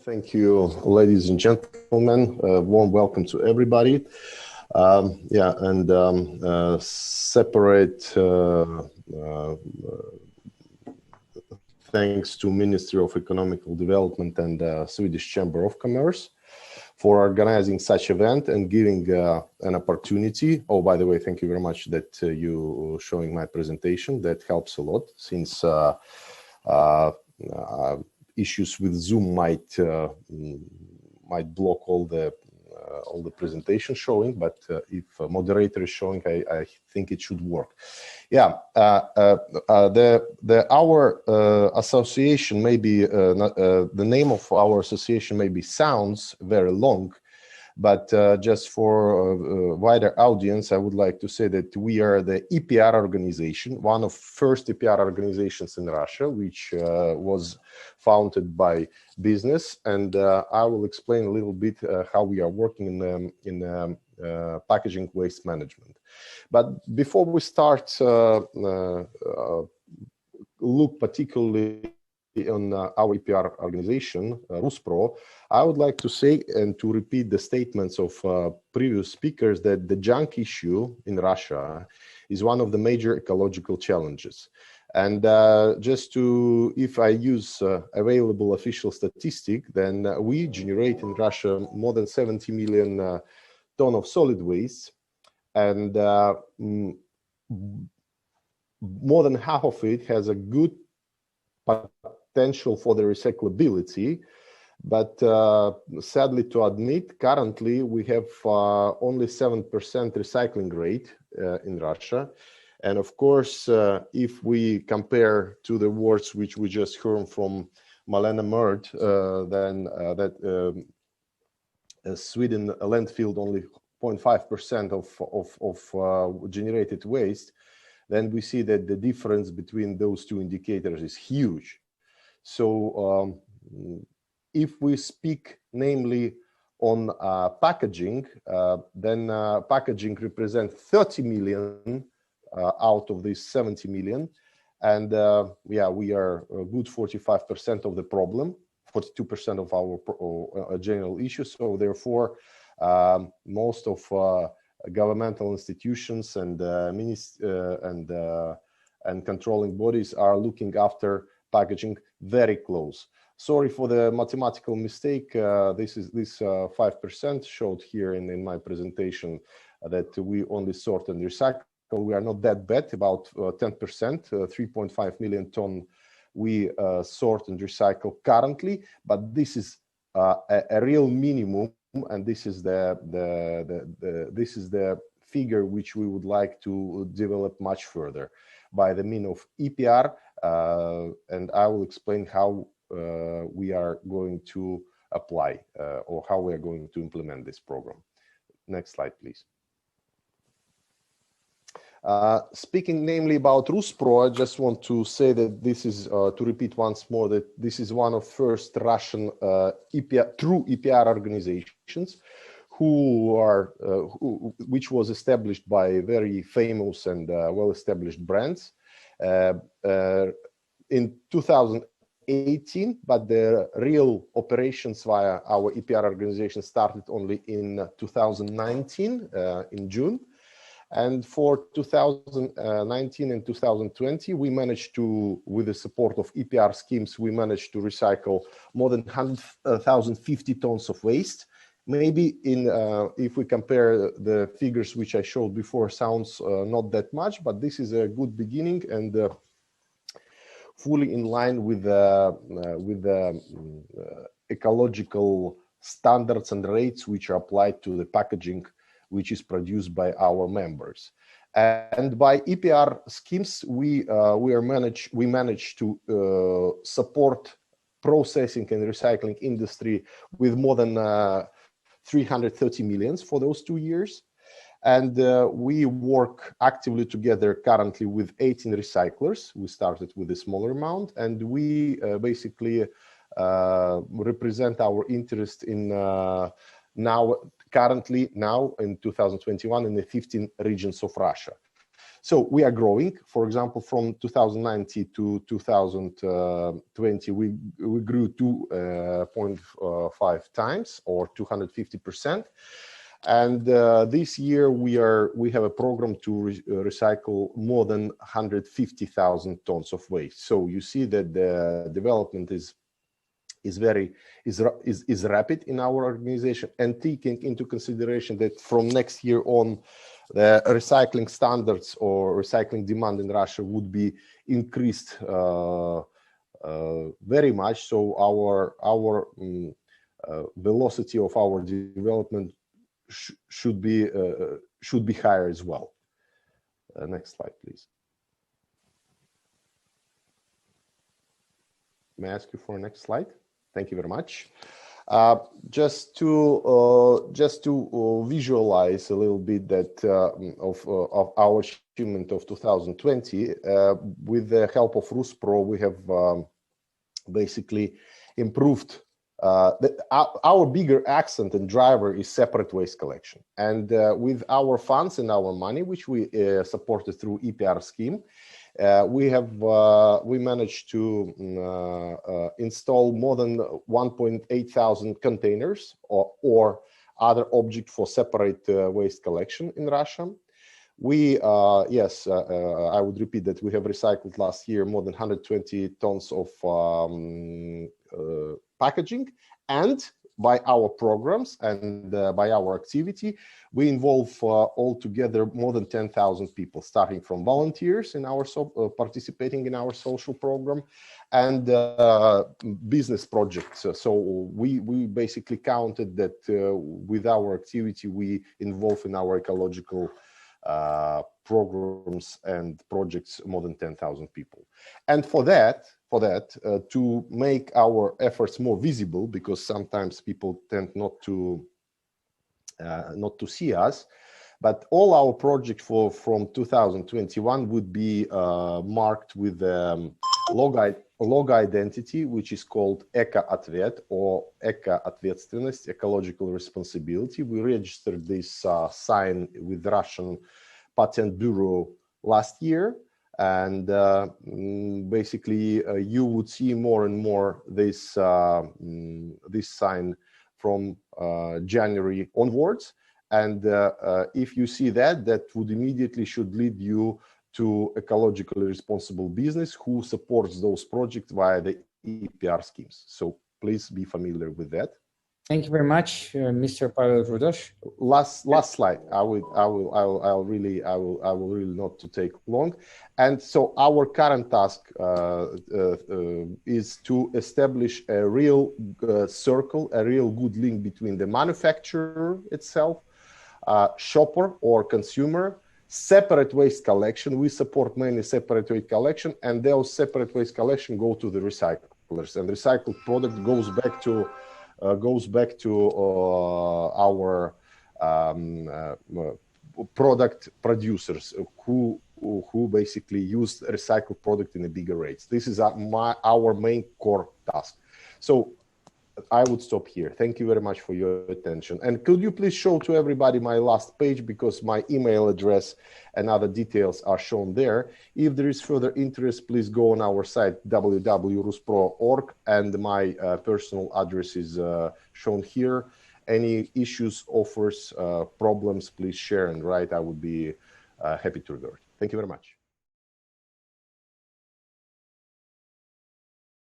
Thank you, ladies and gentlemen. Warm welcome to everybody. Separate thanks to Ministry of Economical Development and Swedish Chamber of Commerce for organizing such event and giving an opportunity. Oh, by the way, thank you very much that you showing my presentation. That helps a lot since issues with Zoom might block all the presentation showing, but if a moderator is showing, I think it should work. Our association may be the name of our association maybe sounds very long, but just for a wider audience, I would like to say that we are the EPR organization, one of first EPR organizations in Russia, which was founded by business. And I will explain a little bit how we are working in packaging waste management. But before we start, look particularly on our EPR organization, RusPRO, I would like to say and to repeat the statements of previous speakers that the junk issue in Russia is one of the major ecological challenges. And if I use available official statistic, then we generate in Russia more than 70 million ton of solid waste, and more than half of it has a good potential for the recyclability, but sadly to admit, currently we have only 7% recycling rate in Russia. And of course, if we compare to the words which we just heard from Malena Merd, then Sweden landfill only 0.5% of generated waste, then we see that the difference between those two indicators is huge. So if we speak namely on packaging, then packaging represents 30 million out of these 70 million. And we are a good 45% of the problem, 42% of our general issue. So therefore, most of governmental institutions and controlling bodies are looking after packaging very close. Sorry for the mathematical mistake. This 5% showed here in my presentation that we only sort and recycle. We are not that bad, about 10%, 3.5 million ton we sort and recycle currently, but this is a real minimum, and this is the figure which we would like to develop much further by the means of EPR, and I will explain how we are going to apply or how we are going to implement this program. Next slide, please. Speaking namely about RusPRO, I just want to say that this is, to repeat once more, that this is one of first Russian true EPR organizations which was established by very famous and well-established brands in 2018, but the real operations via our EPR organization started only in 2019, in June. And for 2019 and 2020, we managed to, with the support of EPR schemes, we managed to recycle more than 1,050 tons of waste. Maybe if we compare the figures which I showed before, sounds not that much, but this is a good beginning and fully in line with the ecological standards and rates which are applied to the packaging which is produced by our members. And by EPR schemes, we managed to support processing and recycling industry with more than 330 million for those 2 years. And we work actively together currently with 18 recyclers. We started with a smaller amount, and we basically represent our interest in currently in 2021 in the 15 regions of Russia. So we are growing. For example, from 2019 to 2020, we grew 2.5 times, or 250%. And this year we have a program to recycle more than 150,000 tons of waste. So you see that the development is rapid in our organization, and taking into consideration that from next year on, the recycling standards or recycling demand in Russia would be increased very much. So our velocity of our development should be higher as well. Next slide, please. May I ask you for a next slide? Thank you very much. Just to visualize a little bit that of our achievement of 2020, with the help of RusPRO, we have basically improved. Our bigger accent and driver is separate waste collection, and with our funds and our money, which we supported through EPR scheme, we managed to install more than 1.8 thousand containers or other object for separate waste collection in Russia. We yes, I would repeat that we have recycled last year more than 120 tons of packaging, and by our programs and by our activity, we involve altogether more than 10,000 people, starting from volunteers in our participating in our social program and business projects. So we basically counted that with our activity, we involve in our ecological programs and projects more than 10,000 people. And for that, to make our efforts more visible, because sometimes people tend not to see us, but all our projects from 2021 would be marked with log identity, which is called Eco-Ответ or Eco-Ответственность, ecological responsibility. We registered this sign with Russian Patent Bureau last year. And basically, you would see more and more this this sign from January onwards. And if you see that, that would immediately should lead you to ecologically responsible business who supports those projects via the EPR schemes. So please be familiar with that. Thank you very much, Mr. Pavel Rudosh. Last slide. I will really not to take long. And so our current task is to establish a real circle, a real good link between the manufacturer itself, shopper or consumer, separate waste collection. We support mainly separate waste collection, and those separate waste collection go to the recyclers, and recycled product goes back to our product producers who basically use recycled product in a bigger rates. This is our main core task. So I would stop here. Thank you very much for your attention. And could you please show to everybody my last page, because my email address and other details are shown there. If there is further interest, please go on our site, www.ruspro.org, and my personal address is shown here. Any issues, offers, problems, please share and write. I would be happy to revert. Thank you very much.